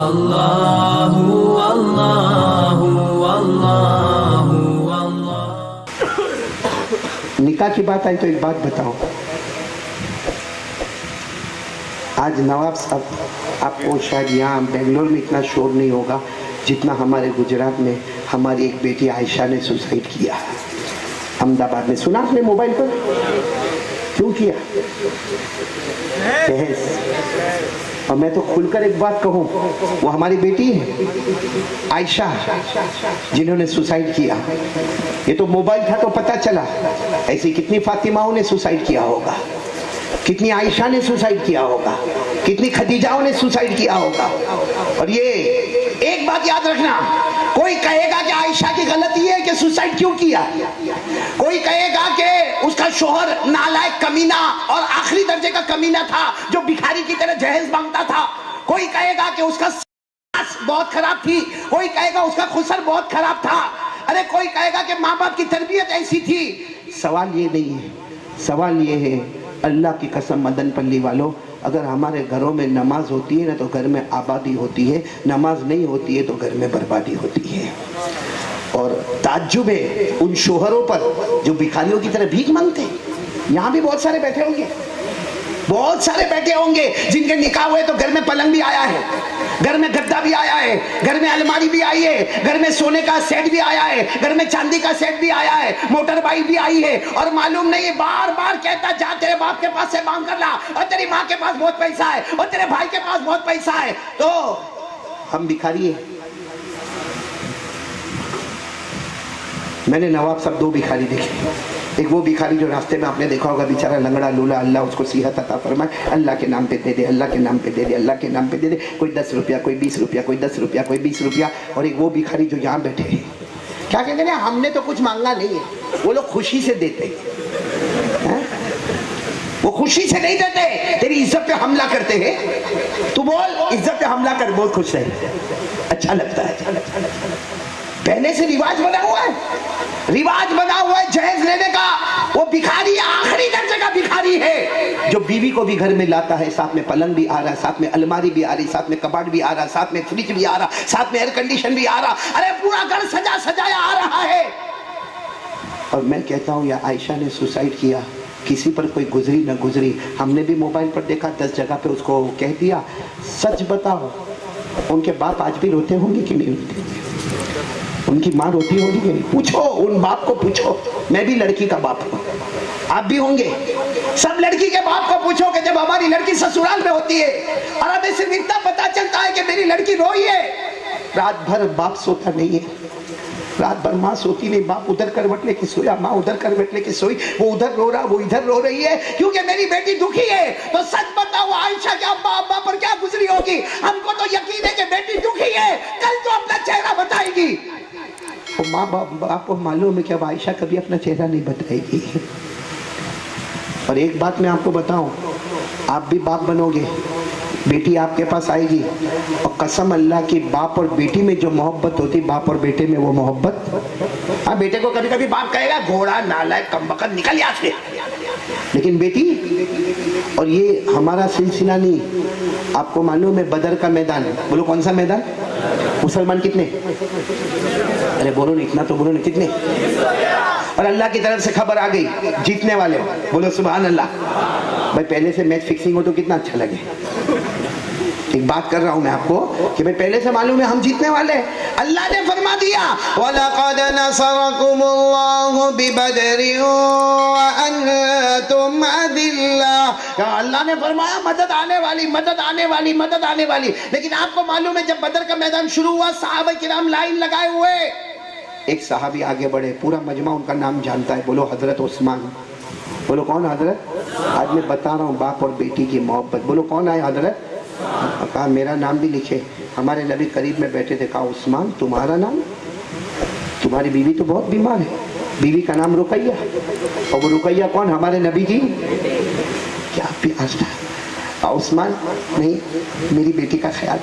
اللہ اللہ اللہ اللہ۔ نکاح کی بات آئی تو ایک بات بتاؤ، آج نواب صاحب آپ کو شاید یہاں بنگلور میں اتنا شور نہیں ہوگا جتنا ہمارے گجرات میں ہماری ایک بیٹی عائشہ نے سوسائڈ کیا، احمد آباد میں۔ سنا آپ نے موبائل پر؟ کیوں کیا؟ جہیز۔ اور میں تو کھل کر ایک بات کہوں، وہ ہماری بیٹی ہے عائشہ جنہوں نے سوسائڈ کیا۔ یہ تو موبائل تھا تو پتہ چلا، ایسی کتنی فاطمہوں نے سوسائڈ کیا ہوگا، کتنی عائشہ نے سوسائڈ کیا ہوگا، کتنی خدیجہوں نے سوسائڈ کیا ہوگا۔ اور یہ ایک بات یاد رکھنا، کوئی کہے گا کہ عائشہ کی غلطی ہے کہ سوسائڈ کیوں کیا، کوئی کہے گا کہ اس کا شوہر نالائق کمینہ اور آخری درجے کا کمینہ تھا جو بھکاری کی طرح جہیز مانگتا تھا، کوئی کہے گا کہ اس کا ساس بہت خراب تھی، کوئی کہے گا اس کا خسر بہت خراب تھا، ارے کوئی کہے گا کہ ماں باپ کی تربیت ایسی تھی۔ سوال یہ نہیں ہے، سوال یہ ہے، اللہ کی قسم مدن پلی والوں، اگر ہمارے گھروں میں نماز ہوتی ہے نا تو گھر میں آبادی ہوتی ہے، نماز نہیں ہوتی ہے تو گھر میں بربادی ہوتی ہے۔ اور تعجب ہے ان شوہروں پر جو بھکاریوں کی طرح بھیک مانگتے ہیں۔ یہاں بھی بہت سارے بیٹھے ہوں گے، بہت سارے بیٹھے ہوں گے جن کے نکاح ہوئے تو گھر میں پلنگ بھی آیا ہے، گھر میں گدا بھی آیا ہے، گھر میں الماری بھی آئی ہے، گھر میں سونے کا سیٹ بھی آیا ہے، گھر میں چاندی کا سیٹ بھی آیا ہے، موٹر بائک بھی آئی ہے، اور معلوم نہیں ہے بار بار کہتا جا تیرے باپ کے پاس سے مانگ کر لا، اور تیری ماں کے پاس بہت پیسہ ہے، اور تیرے بھائی کے پاس بہت پیسہ ہے۔ تو ہم بھکاری ہیں۔ میں نے نواب صاحب دو بھکاری دیکھے، ایک وہ بھکاری جو راستے میں آپ نے دیکھا ہوگا بیچارہ لنگڑا لولا، اللہ اس کو صحت عطا فرمائے، اللہ کے نام پہ دے دے، اللہ کے نام پہ دے دے، اللہ کے نام پہ دے دے، کوئی 10 روپیہ، کوئی 20 روپیہ، کوئی 10 روپیہ، کوئی 20 روپیہ۔ اور ایک وہ بھکاری جو یہاں بیٹھے ہیں، کیا کہتے ہیں، ہم نے تو کچھ مانگا نہیں ہے، وہ لوگ خوشی سے دیتے ہیں، وہ خوشی سے نہیں دیتے، تیری عزت پہ حملہ کرتے ہیں، تو بول عزت پہ حملہ کر، بہت خوش رہے، اچھا لگتا ہے۔ پہلے سے رواج بنا ہوا ہے، رواج بنا ہوا ہے جہیز لینے کا۔ وہ بھکاری آخری درجے کا بھکاری ہے جو بیوی کو بھی گھر میں لاتا ہے، ساتھ میں پلنگ بھی آ رہا ہے، ساتھ میں الماری بھی آ رہی، ساتھ میں کباڑ بھی آ رہا، ساتھ میں فریج بھی آ رہا، ساتھ میں ایئر کنڈیشن بھی آ رہا، ارے پورا گھر سجا سجایا آ رہا ہے۔ اور میں کہتا ہوں یا عائشہ نے سوسائڈ کیا، کسی پر کوئی گزری نہ گزری، ہم نے بھی موبائل پر دیکھا 10 جگہ پہ اس کو کہہ دیا۔ سچ بتاؤ ان کے باپ آج بھی روتے ہوں گے کہ نہیں روتے؟ ان کی ماں روتی ہوگی کہ نہیں؟ پوچھو ان باپ کو، پوچھو، میں بھی لڑکی کا باپ ہوں، آپ بھی ہوں گے، سب لڑکی کے باپ کو پوچھو کہ جب ہماری لڑکی سسرال میں ہوتی ہے اور ہمیں صرف اتنا پتا چلتا ہے کہ میری لڑکی روئی ہے، رات بھر باپ سوتا نہیں ہے، رات بھر ماں سوتی نہیں، باپ ادھر کروٹ لے کے سویا، ماں ادھر کروٹ لے کے سوئی، وہ ادھر رو رہا، وہ ادھر رو رہی ہے، کیونکہ میری بیٹی دکھی ہے۔ تو سچ بتاؤ عائشہ کے ابا ابا پر کیا گزری ہوگی؟ ہم کو تو یقین ہے کہ بیٹی دکھی ہے، کل تو اپنا چہرہ بتائے گی۔ ماں باپ کو معلوم ہے کہ اب عائشہ کبھی اپنا چہرہ نہیں بتائے گی۔ اور ایک بات میں آپ کو بتاؤں، آپ بھی باپ بنو گے، بیٹی آپ کے پاس آئے گی، اور قسم اللہ کی باپ اور بیٹی میں جو محبت ہوتی، باپ اور بیٹے میں وہ محبت، ہاں بیٹے کو کبھی کبھی باپ کہے گا گھوڑا نالائق کمبخت نکل یہاں سے، لیکن بیٹی، اور یہ ہمارا سلسلہ نہیں، آپ کو معلوم ہے بدر کا میدان، بولو کون سا میدان؟ مسلمان کتنے؟ ارے بولو نہیں، اتنا تو بولو نہیں، کتنے؟ اور اللہ کی طرف سے خبر آ گئی جیتنے والے، بولو سبحان اللہ۔ بھائی پہلے سے میچ فکسنگ ہو تو کتنا اچھا لگے۔ ایک بات کر رہا ہوں میں آپ کو کہ بھئی پہلے سے معلوم ہے ہم جیتنے والے ہیں۔ اللہ نے فرما دیا وَلَقَدْ نَصَرَكُمُ اللَّهُ بِبَدْرٍ وَأَنْتُمْ أَذِلَّةٌ۔ اللہ نے فرمایا مدد آنے والی، مدد آنے والی، مدد آنے والی۔ لیکن آپ کو معلوم ہے جب بدر کا میدان شروع ہوا، صحابہ کرام لائن لگائے ہوئے، ایک صحابی آگے بڑھے، پورا مجمع ان کا نام جانتا ہے، بولو حضرت عثمان۔ بولو کون حضرت؟ آج میں بتا رہا ہوں باپ اور بیٹی کی محبت، بولو کون آئے حضرت؟ کہا میرا نام بھی لکھے، ہمارے نبی قریب میں بیٹھے تھے، کہا عثمان تمہارا نام؟ تمہاری بیوی تو بہت بیمار ہے، بیوی کا نام رقیہ، اور وہ رقیہ کون؟ ہمارے نبی کی کیا پیار تھا۔ عثمان نہیں، میری بیٹی کا خیال،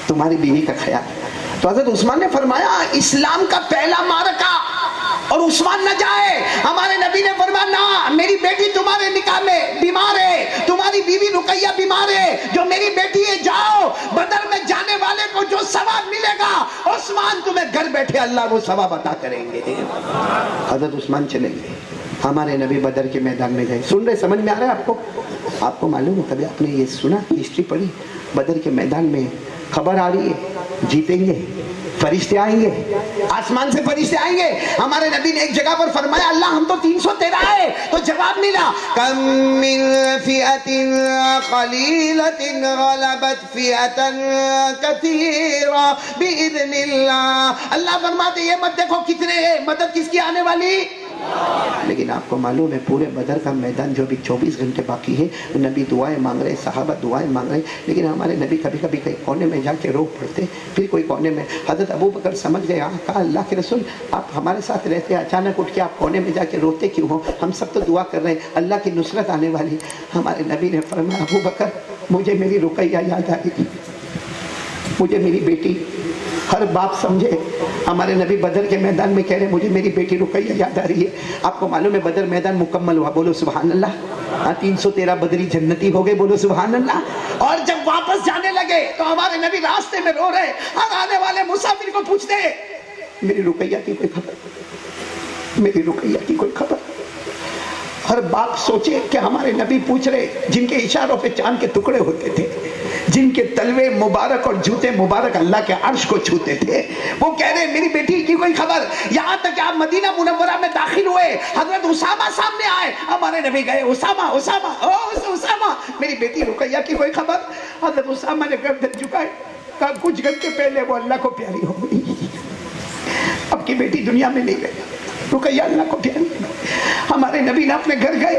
تمہاری بیوی کا خیال۔ تو حضرت عثمان نے فرمایا اسلام کا پہلا معرکہ اور عثمان نہ جائے۔ ہمارے نبی نے فرمایا نہ، میری بیٹی تمہارے نکاح میں بیمار ہے، تمہاری بیوی رقیہ بیمار ہے، جو میری بیٹی ہے، جاؤ بدر میں جانے والے उस्मान तुम्हें घर बैठे अल्लाह वो सवाब अता करेंगे। हजरत उस्मान चले गए, हमारे नबी बदर के मैदान में गए। सुन रहे, समझ में आ रहा है आपको? आपको मालूम है, कभी आपने ये सुना, हिस्ट्री पढ़ी? बदर के मैदान में खबर आ रही है जीतेंगे, फरिश्ते आएंगे, आसमान से फरिश्ते आएंगे। हमारे नबी ने एक जगह पर फरमाया, अल्लाह हम तो 313 है, तो जवाब मिला, कम मिन फिअतिन कलीलतिन गलबत फिअतन कसीरा बिइज़्निल्लाह। अल्लाह फरमाते ये मत देखो कितने हैं, मदद किसकी आने वाली। लेकिन आपको मालूम है पूरे बदर का मैदान जो भी 24 घंटे बाकी है, नबी दुआएं मांग रहे, सहाबा दुआएं मांग रहे, लेकिन हमारे नबी कभी कभी कहीं कोने में जाके रो पड़ते, फिर कोई कोने में। हजरत अबू बकर समझ गए, कहा अल्लाह के रसूल आप हमारे साथ रहते, अचानक उठ के आप कोने में जाके रोते क्यों हो? हम सब तो दुआ कर रहे हैं, अल्लाह की नुसरत आने वाली। हमारे नबी ने फरमाया, अबू बकर मुझे मेरी रुकैया याद आ रही, मुझे मेरी बेटी। हर बाप समझे, हमारे नबी बदर के मैदान में कह रहे मुझे मेरी बेटी रुकैया याद आ रही है। आपको मालूम है बदर मैदान मुकम्मल हुआ, बोलो सुभान अल्लाह। 313 बदरी जन्नती हो गए, बोलो सुभान अल्लाह। और जब वापस जाने लगे तो हमारे नबी रास्ते में रो रहे, हर आने वाले मुसाफिर को पूछते मेरी रुकैया की कोई खबर, मेरी रुकैया की कोई खबर। हर बाप सोचे कि हमारे नबी पूछ रहे जिनके इशारों पे चांद के टुकड़े होते थे, जिनके तलवे मुबारक और जूते मुबारक अल्लाह के अर्श को छूते थे, वो कह रहे मेरी बेटी की कोई खबर। यहाँ तक कि आप मदीना मुनव्वरा में दाखिल हुए, हजरत उसामा सामने आए, हमारे नबी गए, उसामा उसामा ओ उसामा मेरी बेटी रुकैया की कोई खबर। हजरत उसामा ने गर्दन झुकाए, कहा कुछ घंटे पहले वो अल्लाह को प्यारी हो गई, अब की बेटी दुनिया में नहीं रही, रुकैया अल्लाह को प्यारी। हमारे नबी ने अपने घर गए,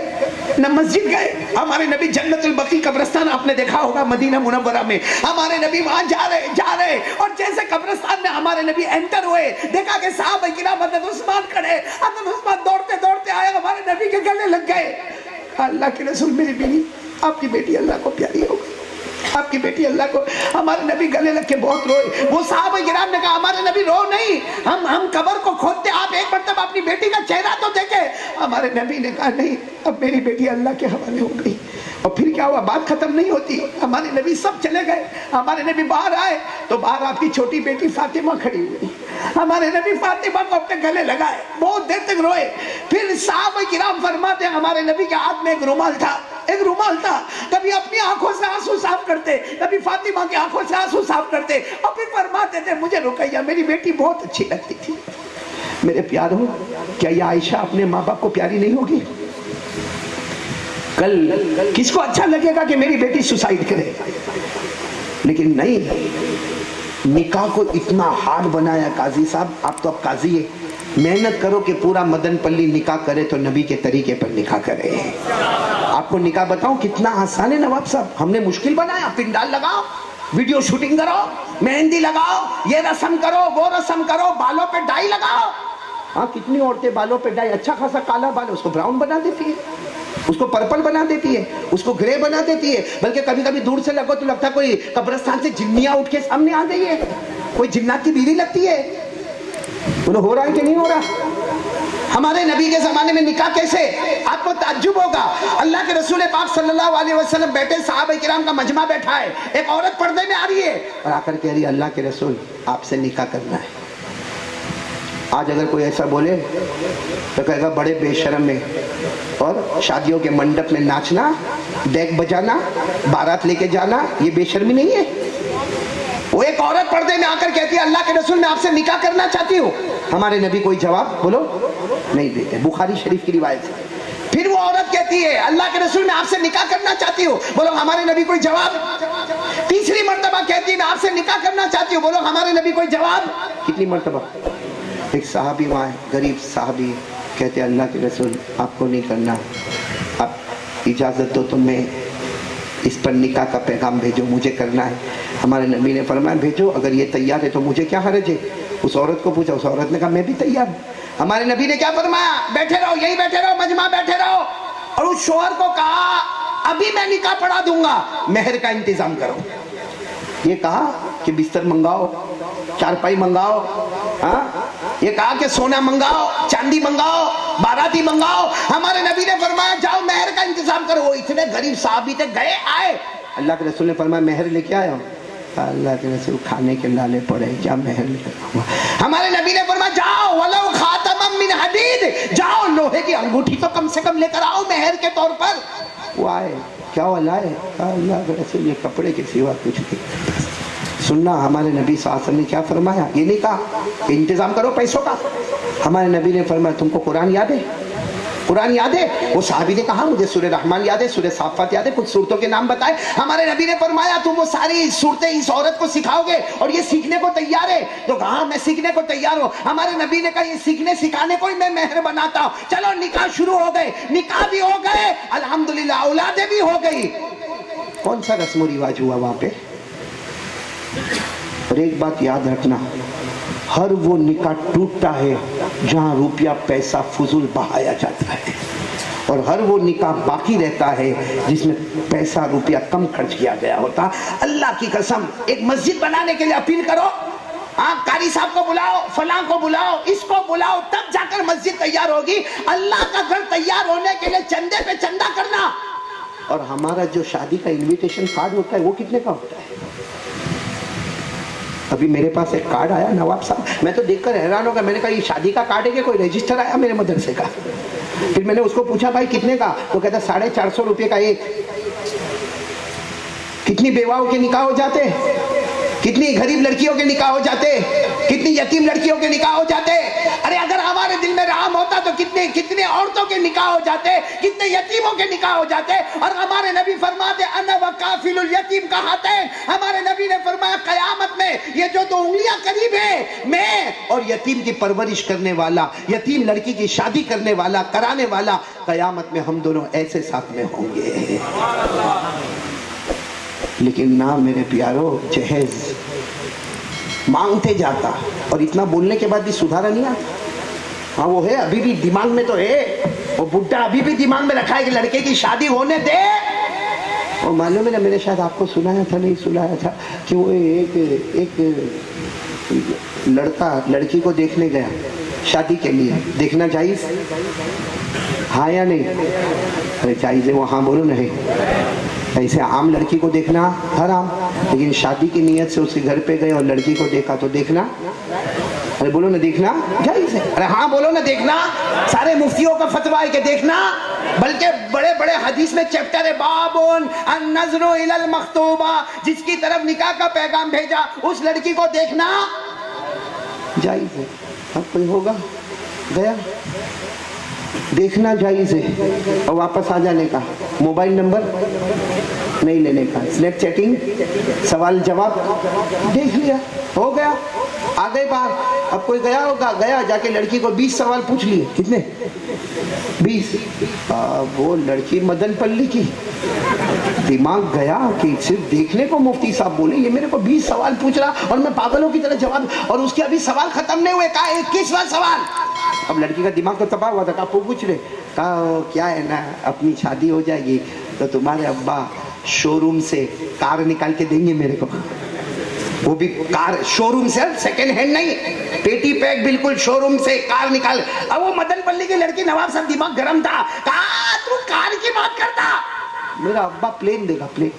न मस्जिद गए, हमारे नबी जन्नतुल बकी कब्रिस्तान आपने देखा होगा मदीना मुनव्वरा में, हमारे नबी वहां जा रहे और जैसे कब्रिस्तान में हमारे नबी एंटर हुए, देखा कि साहब किराम हज़रत उस्मान खड़े, हज़रत उस्मान दौड़ते दौड़ते आए, हमारे नबी के गले लग गए। अल्लाह के रसूल मेरी बीवी, आपकी बेटी अल्लाह को प्यारी हो गई, आपकी बेटी अल्लाह को। हमारे नबी गले लग के बहुत रोए। वो साहब किराम ने कहा हमारे नबी रो नहीं, हम कब्र को खोदते, आप एक मरतबा अपनी बेटी का चेहरा तो देखे। हमारे नबी ने कहा नहीं, अब मेरी बेटी अल्लाह के हवाले हो गई। और फिर क्या हुआ, बात खत्म नहीं होती, हमारे नबी सब चले गए। हमारे नबी बाहर आए तो बाहर आपकी छोटी बेटी फातिमा खड़ी हुई, हमारे नबी फातिमा को अपने गले लगाए, बहुत देर तक रोए। फिर साहब किराम फरमाते हमारे नबी के हाथ में एक रुमाल था, एक रुमाल था, कभी अपनी आंखों से आंसू साफ करते, कभी फातिमा की आंखों से आंसू साफ करते, और फिर फरमाते थे मुझे रुकैया मेरी बेटी बहुत अच्छी लगती थी। मेरे प्यारों, क्या ये आयशा अपने माँ बाप को प्यारी नहीं होगी? कल किसको अच्छा लगेगा कि मेरी बेटी सुसाइड करे? लेकिन नहीं, निकाह को इतना हार्ड बनाया काजी साहब। आप तो अब काजी है, मेहनत करो कि पूरा मदनपल्ली निकाह करे तो नबी के तरीके पर निकाह करे। आपको निकाह बताऊं कितना आसान है नवाब साहब, हमने मुश्किल बनाया। पिंडाल लगाओ, वीडियो शूटिंग करो, मेहंदी लगाओ, ये रस्म करो, वो रस्म करो, बालों पे डाई लगाओ। हाँ, कितनी औरतें बालों पे डाई, अच्छा खासा काला बाल उसको ब्राउन बना देती है, उसको पर्पल बना देती है, उसको ग्रे बना देती है। बल्कि कभी कभी दूर से लगो तो लगता है कोई कब्रिस्तान से जिन्नियां उठ के सामने आ गई है, कोई जिन्नात की बीवी लगती है। बोलो हो रहा है कि नहीं हो रहा? हमारे नबी के जमाने में निकाह कैसे? आपको ताज्जुब होगा। अल्लाह के रसूल पाक सल्लल्लाहु अलैहि वसल्लम बैठे, सहाबा किराम का मजमा बैठा है, एक औरत पर्दे में आ रही है और आकर कह रही है अल्लाह के रसूल आपसे निकाह करना है। आज अगर कोई ऐसा बोले तो कहेगा बड़े बेशर्म है, और शादियों के मंडप में नाचना, डेक बजाना, बारात लेके जाना, ये बेशर्मी नहीं है? वो एक औरत पर्दे में आकर कहती है अल्लाह के रसूल मैं आपसे निकाह करना चाहती हूँ। हमारे नबी कोई जवाब बोलो नहीं देते, बुखारी शरीफ की रिवायत है। फिर वो औरत कहती है अल्लाह के रसूल मैं आपसे निकाह करना चाहती हूँ, बोलो हमारे नबी कोई जवाब। तीसरी मर्तबा कहती है मैं आपसे निकाह करना चाहती हूँ, बोलो हमारे नबी कोई जवाब। कितनी मर्तबा? एक साहबी वहाँ है, गरीब साहबी, कहते अल्लाह के रसूल आपको नहीं करना, आप इजाज़त दो तो मैं इस पर निकाह का पैगाम भेजो, मुझे करना है। हमारे नबी ने फरमाया भेजो, अगर ये तैयार है तो मुझे क्या हर्ज है। उस औरत को पूछा, उस औरत ने कहा मैं भी तैयार हूँ। हमारे नबी ने क्या फरमाया, बैठे रहो, यही बैठे रहो, मजमा बैठे रहो। और उस शोहर को कहा अभी मैं निकाह पढ़ा दूंगा, मेहर का इंतजाम करो। ये कहा कि बिस्तर मंगाओ, चारपाई मंगाओ, हाँ, ये कहा कि सोना मंगाओ, चांदी मंगाओ, बाराती मंगाओ। हमारे नबी ने फरमाया जाओ मेहर का इंतजाम करो। वो इतने गरीब साहबी थे, गए आए, अल्लाह के रसूल ने फरमाया मेहर लेके आया हूँ। अल्लाह के रसूल खाने के लाले पड़े, क्या महल निकला। हमारे नबी ने फरमाया जाओ वलो खातमम मिन हदीद, जाओ लोहे की अंगूठी तो कम से कम लेकर आओ मेहर के तौर पर। वो आए, क्या वो लाए? अल्लाह के रसूल ये कपड़े के सिवा कुछ नहीं। सुनना हमारे नबी सल्लल्लाहु अलैहि वसल्लम ने क्या फरमाया, ये नहीं कहा इंतजाम करो पैसों का। हमारे नबी ने फरमाया तुमको कुरान याद है? कुरान याद है? वो साहबी ने कहा मुझे सूरह रहमान याद है, सूरह साफात याद है, कुछ सूरतों के नाम बताए। हमारे नबी ने फरमाया तुम वो सारी सूरतें इस औरत को सिखाओगे और ये सीखने को तैयार है? तो कहा मैं सीखने को तैयार हूँ। हमारे नबी ने कहा ये सीखने सिखाने को ही मैं मेहर बनाता हूँ। चलो निकाह शुरू हो गए, निकाह भी हो गए, अल्हम्दुलिल्लाह औलादे भी हो गई। कौन सा रस्म रिवाज हुआ वहां पे? और एक बात याद रखना, हर वो निकाह टूटता है जहां रुपया पैसा फुजूल बहाया जाता है, और हर वो निकाह बाकी रहता है जिसमें पैसा रुपया कम खर्च किया गया होता। अल्लाह की कसम एक मस्जिद बनाने के लिए अपील करो, हाँ कारी साहब को बुलाओ, फलां को बुलाओ, इसको बुलाओ, तब जाकर मस्जिद तैयार होगी। अल्लाह का घर तैयार होने के लिए चंदे पे चंदा करना। और हमारा जो शादी का इनविटेशन कार्ड होता है वो कितने का होता है? अभी मेरे पास एक कार्ड आया नवाब साहब, मैं तो देखकर हैरान हो गया। मैंने कहा ये शादी का कार्ड है कि कोई रजिस्टर आया मेरे मदरसे का? फिर मैंने उसको पूछा भाई कितने का? तो कहता 450 रुपये का एक। कितनी बेवाओं के निकाह हो जाते, कितनी गरीब लड़कियों के निकाह हो जाते, कितनी यतीम लड़कियों के निकाह हो जाते। अरे अगर हमारे दिल में रहम होता तो कितने कितने औरतों के निकाह हो जाते, कितने यतीमों के निकाह हो जाते। और हमारे नबी फरमाते अना व काफिलुल यतीम कहाते, हमारे नबी ने फरमाया कयामत में ये जो दो उंगलियां करीब है, मैं और यतीम की परवरिश करने वाला, यतीम लड़की की शादी करने वाला, कराने वाला, कयामत में हम दोनों ऐसे साथ में होंगे। लेकिन ना मेरे प्यारो, जहेज मांगते जाता और इतना बोलने के बाद भी सुधारा नहीं आता। हाँ वो है, अभी भी दिमाग में तो है, वो बुड्ढा अभी भी दिमाग में रखा है कि लड़के की शादी होने दे। और मालूम है ना, मैंने शायद आपको सुनाया था, नहीं सुनाया था, कि वो एक लड़का लड़की को देखने गया शादी के लिए। देखना जायज हाँ या नहीं? अरे जायज है वो, हाँ बोलो नहीं। ऐसे आम लड़की को देखना हराम, लेकिन शादी की नीयत से उसके घर पे गए और लड़की को देखा तो देखना, अरे बोलो ना देखना जायज है। अरे हाँ बोलो ना देखना। सारे मुफ्तियों का फतवा है कि देखना, बल्कि बड़े बड़े हदीस में चैप्टर है बाबुन अन-नज़रु इलल मख्तूबा, जिसकी तरफ निकाह का पैगाम भेजा उस लड़की को देखना जायज है। अब कोई होगा गया देखना जायज है और वापस आ जाने का, मोबाइल नंबर नहीं लेने का, स्नैप चैटिंग, सवाल जवाब देख लिया, हो गया, आ गए बाहर। अब कोई गया होगा, गया जाके लड़की को 20 सवाल पूछ लिए। कितने? 20। वो लड़की मदन पल्ली की, दिमाग गया कि सिर्फ देखने को मुफ्ती साहब बोले, ये मेरे को 20 सवाल पूछ रहा और मैं पागलों की तरह जवाब, और उसके अभी सवाल खत्म नहीं हुए, कहा 21वां सवाल। अब लड़की का दिमाग तो तबाह हुआ था, कहा पूछ रहे, कहा क्या है ना, अपनी शादी हो जाएगी तो तुम्हारे अब्बा शोरूम से कार निकाल के देंगे मेरे को, वो भी कार शोरूम से, सेकेंड हैंड नहीं, पेटी पैक बिल्कुल शोरूम से कार निकाल। अब वो मदन पल्ली की लड़की, नवाब साहब दिमाग गर्म था, कहा तू कार की बात करता, मेरा अब्बा प्लेन देगा, प्लेन।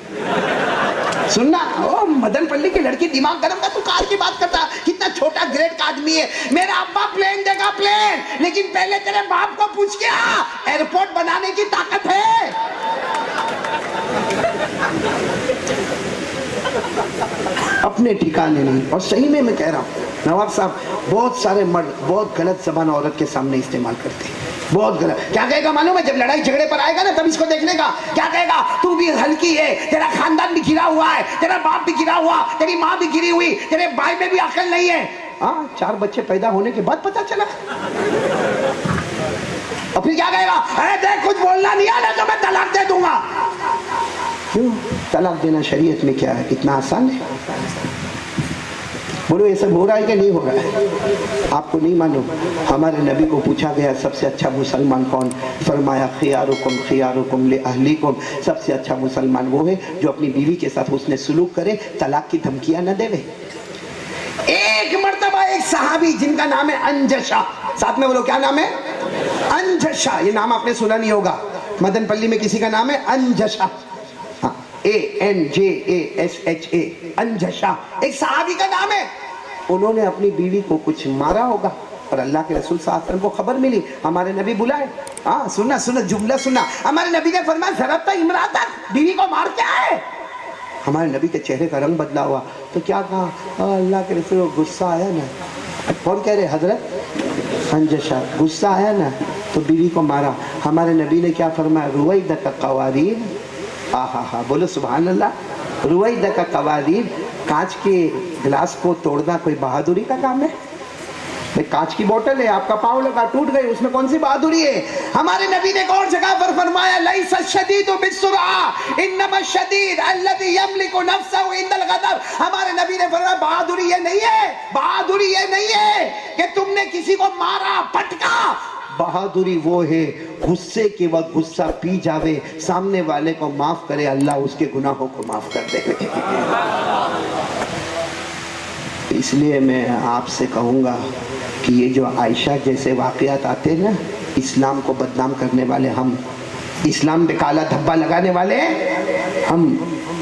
सुनना, ओ मदन पल्ली की लड़की दिमाग गर्म था, तू कार की बात करता, कितना छोटा ग्रेड का आदमी है, मेरा अब्बा प्लेन देगा, प्लेन। लेकिन पहले तेरे बाप को पूछ के आ, एयरपोर्ट बनाने की ताकत है? अपने ठिकाने नहीं। और सही में मैं कह रहा हूँ नवाब साहब, बहुत सारे मर्द बहुत गलत ज़बान औरत के सामने इस्तेमाल करते हैं, बहुत गलत। क्या कहेगा मालूम है? जब लड़ाई झगड़े पर आएगा ना, तब इसको देखने का क्या कहेगा, तू भी हल्की है, तेरा खानदान भी गिरा हुआ है, तेरा बाप भी गिरा हुआ, तेरी माँ भी गिरी हुई, तेरे भाई में भी अकल नहीं है। हाँ 4 बच्चे पैदा होने के बाद पता चला। और फिर क्या कहेगा, अरे देख कुछ बोलना नहीं आना तो मैं तलाक दे दूंगा। क्यों? तलाक देना शरीयत में क्या है, इतना आसान है? बोलो ये सब हो रहा है कि नहीं हो रहा है? आपको नहीं मालूम? हमारे नबी को पूछा गया सबसे अच्छा मुसलमान कौन? फरमाया खियारुकुम खियारुकुम ले अहलीकुम, सबसे अच्छा मुसलमान वो है जो अपनी बीवी के साथ उसने सुलूक करे, तलाक की धमकियां न देवे। एक मर्तबा एक सहाबी जिनका नाम है अंजशा, साथ में बोलो क्या नाम है? अंजशा। ये नाम आपने सुना नहीं होगा, मदन पल्ली में किसी का नाम है अंजशा। हाँ ANJASHA, अंजशा एक सहाबी का नाम है। उन्होंने अपनी बीवी को कुछ मारा होगा और अल्लाह के रसूल सल्लल्लाहु अलैहि वसल्लम को खबर मिली, हमारे नबी बुलाए। हाँ सुना सुना जुमला सुना, हमारे नबी ने फरमाया ज़रबता इमराता, बीवी को मार क्या है। हमारे नबी के चेहरे का रंग बदला हुआ तो क्या कहा, अल्लाह के रसूल को गुस्सा आया ना। कौन कह रहे हजरत? अंजशा, गुस्सा आया ना तो बीवी को मारा। हमारे नबी ने क्या फरमाया, रुवैदा का कवारीर, आहा बोलो सुभान अल्लाह। रुवैदा का कवारीर, कांच के गिलास को तोड़ना कोई बहादुरी का काम है? कांच की बोतल है, आपका पाँव लगा टूट गई, उसमें कौन सी बहादुरी है? हमारे नबी ने और जगह पर फरमाया लैसा शदीदु बिस्सुरआ इन्नमा शदीद अल्लज़ी यमलिकु नफ्सहु इंदल गज़ब। हमारे नबी ने फरमाया बहादुरी ये नहीं है, बहादुरी ये नहीं है कि तुमने किसी को मारा पटका। बहादुरी वो है गुस्से के वक्त गुस्सा पी जावे, सामने वाले को माफ करे, अल्लाह उसके गुनाहों को माफ कर दे। इसलिए मैं आपसे कहूँगा कि ये जो आयशा जैसे वाक़यात आते हैं ना, इस्लाम को बदनाम करने वाले हम, इस्लाम पे काला धब्बा लगाने वाले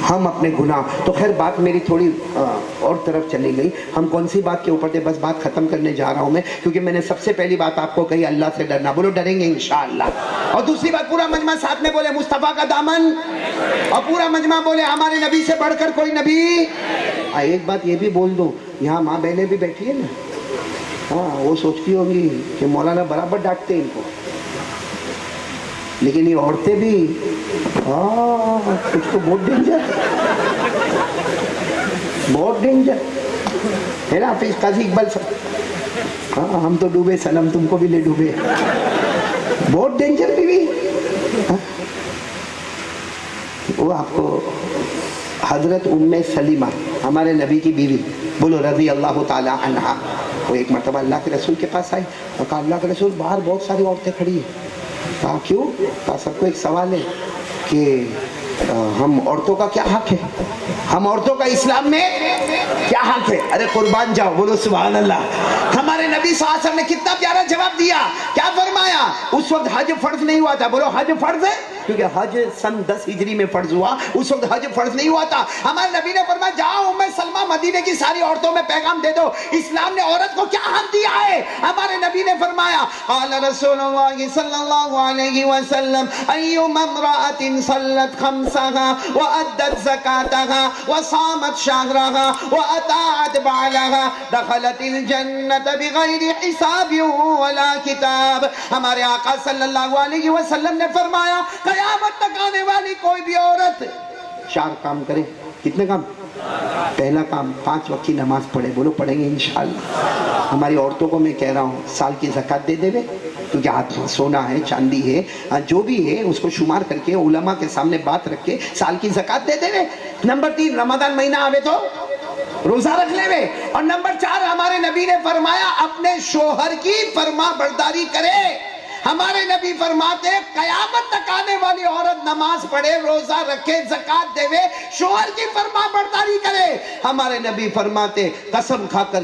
हम अपने गुनाह। तो खैर बात मेरी थोड़ी और तरफ चली गई। हम कौन सी बात के ऊपर थे, बस बात ख़त्म करने जा रहा हूँ मैं, क्योंकि मैंने सबसे पहली बात आपको कही अल्लाह से डरना, बोलो डरेंगे इंशाअल्लाह। और दूसरी बात पूरा मजमा साथ में बोले मुस्तफ़ा का दामन, और पूरा मजमा बोले हमारे नबी से बढ़कर कोई नबी। एक बात ये भी बोल दो, यहाँ माँ बहनें भी बैठी है ना, हाँ वो सोचती होंगी कि मौलाना बराबर डांटते इनको, लेकिन ये औरतें भी कुछ तो बहुत डेंजर है ना। हाफिज काजी इकबाल साहब, हाँ हम तो डूबे सनम तुमको भी ले डूबे, बहुत डेंजर बीवी। वो आपको हजरत उम्मे सलीमा हमारे नबी की बीवी, बोलो रज़ी अल्लाह ताला अन्हा, वो एक मरतबा अल्लाह के रसूल के पास आई और कहा अल्लाह के रसूल बाहर बहुत सारी औरतें खड़ी हैं। कहा क्यों? कहा सबको एक सवाल है कि हम औरतों का क्या हक है, हम औरतों का इस्लाम में क्या हक है? अरे कुर्बान जाओ, बोलो सुभान अल्लाह। हमारे नबी सल्लल्लाहु अलैहि वसल्लम ने कितना प्यारा जवाब दिया, क्या फरमाया? उस वक्त हज फर्ज नहीं हुआ था, बोलो हज फर्ज है, क्योंकि हज सन 10 हिजरी में फर्ज हुआ, उस वक्त हज फर्ज नहीं हुआ था। हमारे नबी ने फरमाया जाओ उम्मे सलमा मदीने की सारी औरतों में पैगाम दे दो, इस्लाम ने औरत को क्या हक दिया है। हमारे नबी ने फरमाया क़ाल रसूलुल्लाह सल्लल्लाहु अलैहि वसल्लम अय्युमा इम्राअतिन सल्लत खम्सहा व अद्दत ज़कातहा व सामत शहरहा व अताअत बालहा दखलतिल जन्नत बिगैरि हिसाब वला किताब। हमारे आका सल्लल्लाहु अलैहि वसल्लम ने फरमाया क़यामत तक आने वाली कोई भी औरत 4 काम करे। कितने काम? पहला काम 5 वक्त की नमाज पढ़े, बोलो पढ़ेंगे इंशाअल्लाह। हमारी औरतों को मैं कह रहा हूँ साल की ज़कात दे देवे, क्योंकि हाथ में सोना है चांदी है जो भी है उसको शुमार करके उलमा के सामने बात रख के साल की ज़कात दे देवे। नंबर 3 रमज़ान महीना आवे तो रोजा रख लेवे। और नंबर 4 हमारे नबी ने फरमाया अपने शोहर की फरमा बरदारी करे। हमारे नबी फरमाते कयामत तक आने वाली औरत नमाज पढ़े, रोजा रखे, ज़कात देवे, शोहर की फरमा बरदारी करे। हमारे नबी फरमाते कसम खाकर